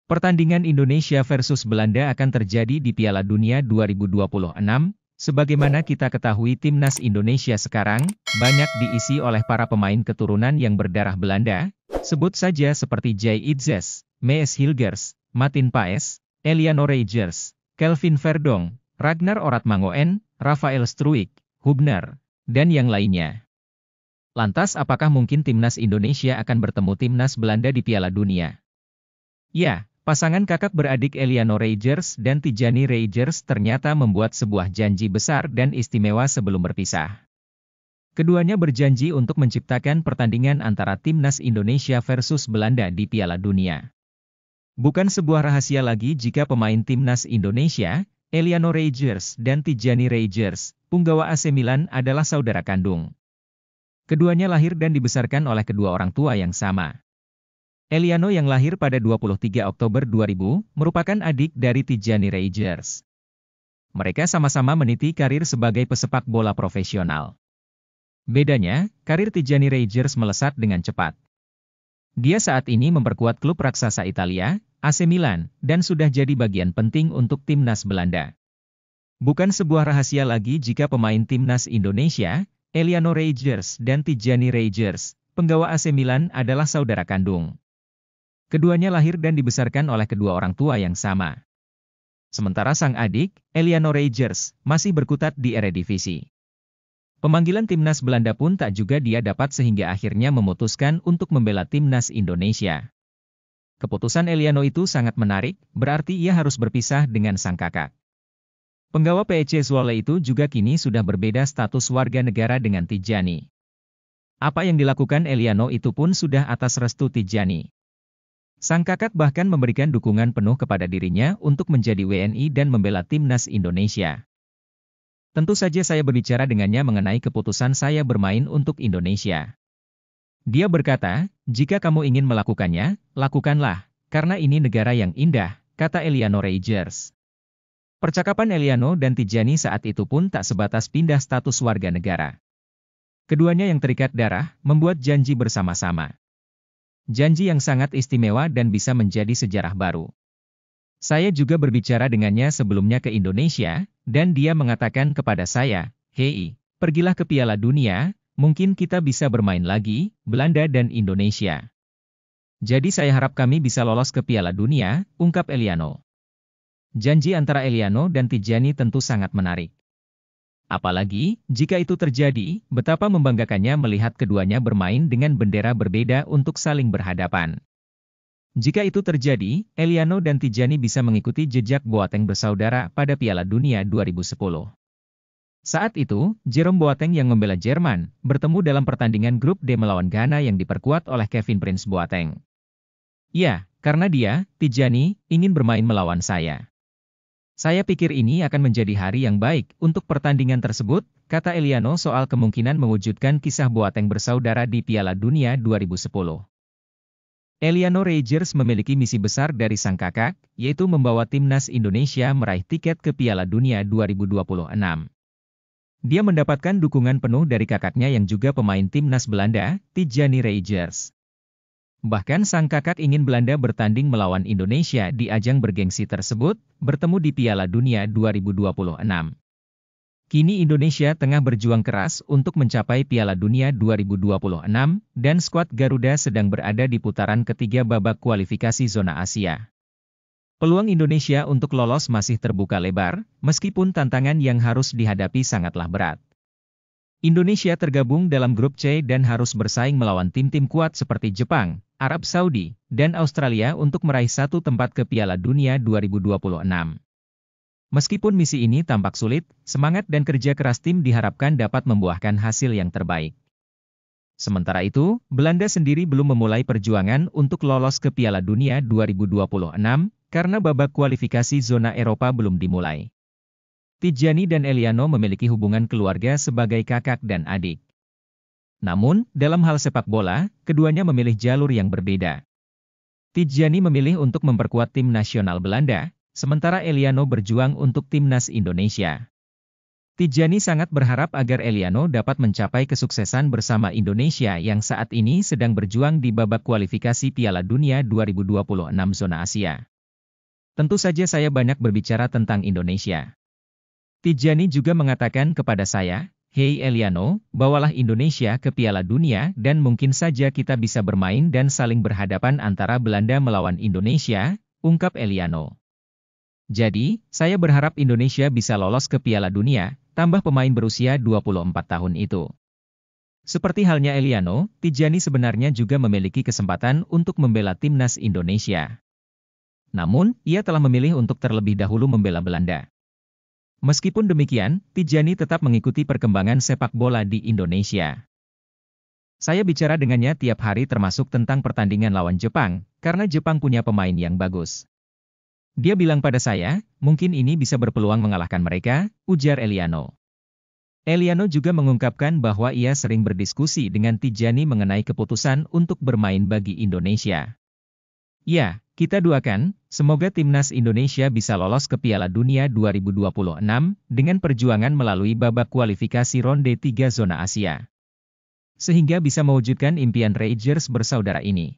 Pertandingan Indonesia versus Belanda akan terjadi di Piala Dunia 2026. Sebagaimana kita ketahui, timnas Indonesia sekarang banyak diisi oleh para pemain keturunan yang berdarah Belanda. Sebut saja seperti Jay Itzes, Mees Hilgers, Martin Paes, Eliano Reijers, Kelvin Verdonk, Ragnar Oratmangoen, Rafael Struijk, Hubner, dan yang lainnya. Lantas apakah mungkin timnas Indonesia akan bertemu timnas Belanda di Piala Dunia? Ya, pasangan kakak beradik Eliano Reijers dan Tijani Reijers ternyata membuat sebuah janji besar dan istimewa sebelum berpisah. Keduanya berjanji untuk menciptakan pertandingan antara timnas Indonesia versus Belanda di Piala Dunia. Bukan sebuah rahasia lagi jika pemain timnas Indonesia, Eliano Reijers dan Tijani Reijers, punggawa AC Milan, adalah saudara kandung. Keduanya lahir dan dibesarkan oleh kedua orang tua yang sama. Eliano yang lahir pada 23 Oktober 2000, merupakan adik dari Tijani Reijers. Mereka sama-sama meniti karir sebagai pesepak bola profesional. Bedanya, karir Tijani Reijers melesat dengan cepat. Dia saat ini memperkuat klub raksasa Italia, AC Milan, dan sudah jadi bagian penting untuk timnas Belanda. Bukan sebuah rahasia lagi jika pemain timnas Indonesia, Eliano Reijers dan Tijani Reijers, penggawa AC Milan, adalah saudara kandung. Keduanya lahir dan dibesarkan oleh kedua orang tua yang sama. Sementara sang adik, Eliano Reijers, masih berkutat di Eredivisie. Pemanggilan timnas Belanda pun tak juga dia dapat sehingga akhirnya memutuskan untuk membela timnas Indonesia. Keputusan Eliano itu sangat menarik, berarti ia harus berpisah dengan sang kakak. Penggawa PEC Zwolle itu juga kini sudah berbeda status warga negara dengan Tijani. Apa yang dilakukan Eliano itu pun sudah atas restu Tijani. Sang kakak bahkan memberikan dukungan penuh kepada dirinya untuk menjadi WNI dan membela timnas Indonesia. Tentu saja saya berbicara dengannya mengenai keputusan saya bermain untuk Indonesia. Dia berkata, "Jika kamu ingin melakukannya, lakukanlah, karena ini negara yang indah," kata Eliano Reijers. Percakapan Eliano dan Tijani saat itu pun tak sebatas pindah status warga negara. Keduanya yang terikat darah, membuat janji bersama-sama. Janji yang sangat istimewa dan bisa menjadi sejarah baru. Saya juga berbicara dengannya sebelumnya ke Indonesia, dan dia mengatakan kepada saya, "Hei, pergilah ke Piala Dunia, mungkin kita bisa bermain lagi, Belanda dan Indonesia." Jadi saya harap kami bisa lolos ke Piala Dunia, ungkap Eliano. Janji antara Eliano dan Tijani tentu sangat menarik. Apalagi, jika itu terjadi, betapa membanggakannya melihat keduanya bermain dengan bendera berbeda untuk saling berhadapan. Jika itu terjadi, Eliano dan Tijani bisa mengikuti jejak Boateng bersaudara pada Piala Dunia 2010. Saat itu, Jerome Boateng yang membela Jerman, bertemu dalam pertandingan grup D melawan Ghana yang diperkuat oleh Kevin Prince Boateng. Ya, karena dia, Tijani, ingin bermain melawan saya. Saya pikir ini akan menjadi hari yang baik untuk pertandingan tersebut, kata Eliano soal kemungkinan mewujudkan kisah Boateng bersaudara di Piala Dunia 2010. Eliano Reijers memiliki misi besar dari sang kakak, yaitu membawa timnas Indonesia meraih tiket ke Piala Dunia 2026. Dia mendapatkan dukungan penuh dari kakaknya yang juga pemain timnas Belanda, Tijani Reijers. Bahkan sang kakak ingin Belanda bertanding melawan Indonesia di ajang bergengsi tersebut, bertemu di Piala Dunia 2026. Kini Indonesia tengah berjuang keras untuk mencapai Piala Dunia 2026, dan skuad Garuda sedang berada di putaran ketiga babak kualifikasi zona Asia. Peluang Indonesia untuk lolos masih terbuka lebar, meskipun tantangan yang harus dihadapi sangatlah berat. Indonesia tergabung dalam grup C dan harus bersaing melawan tim-tim kuat seperti Jepang, Arab Saudi, dan Australia untuk meraih satu tempat ke Piala Dunia 2026. Meskipun misi ini tampak sulit, semangat dan kerja keras tim diharapkan dapat membuahkan hasil yang terbaik. Sementara itu, Belanda sendiri belum memulai perjuangan untuk lolos ke Piala Dunia 2026, karena babak kualifikasi zona Eropa belum dimulai. Tijani dan Eliano memiliki hubungan keluarga sebagai kakak dan adik. Namun, dalam hal sepak bola, keduanya memilih jalur yang berbeda. Tijani memilih untuk memperkuat tim nasional Belanda, sementara Eliano berjuang untuk timnas Indonesia. Tijani sangat berharap agar Eliano dapat mencapai kesuksesan bersama Indonesia yang saat ini sedang berjuang di babak kualifikasi Piala Dunia 2026 zona Asia. Tentu saja saya banyak berbicara tentang Indonesia. Tijani juga mengatakan kepada saya, "Hei Eliano, bawalah Indonesia ke Piala Dunia dan mungkin saja kita bisa bermain dan saling berhadapan antara Belanda melawan Indonesia," ungkap Eliano. Jadi, saya berharap Indonesia bisa lolos ke Piala Dunia, tambah pemain berusia 24 tahun itu. Seperti halnya Eliano, Tijani sebenarnya juga memiliki kesempatan untuk membela timnas Indonesia. Namun, ia telah memilih untuk terlebih dahulu membela Belanda. Meskipun demikian, Tijani tetap mengikuti perkembangan sepak bola di Indonesia. Saya bicara dengannya tiap hari termasuk tentang pertandingan lawan Jepang, karena Jepang punya pemain yang bagus. Dia bilang pada saya, mungkin ini bisa berpeluang mengalahkan mereka, ujar Eliano. Eliano juga mengungkapkan bahwa ia sering berdiskusi dengan Tijani mengenai keputusan untuk bermain bagi Indonesia. Ya, kita doakan, semoga timnas Indonesia bisa lolos ke Piala Dunia 2026 dengan perjuangan melalui babak kualifikasi ronde 3 zona Asia. Sehingga bisa mewujudkan impian Rangers bersaudara ini.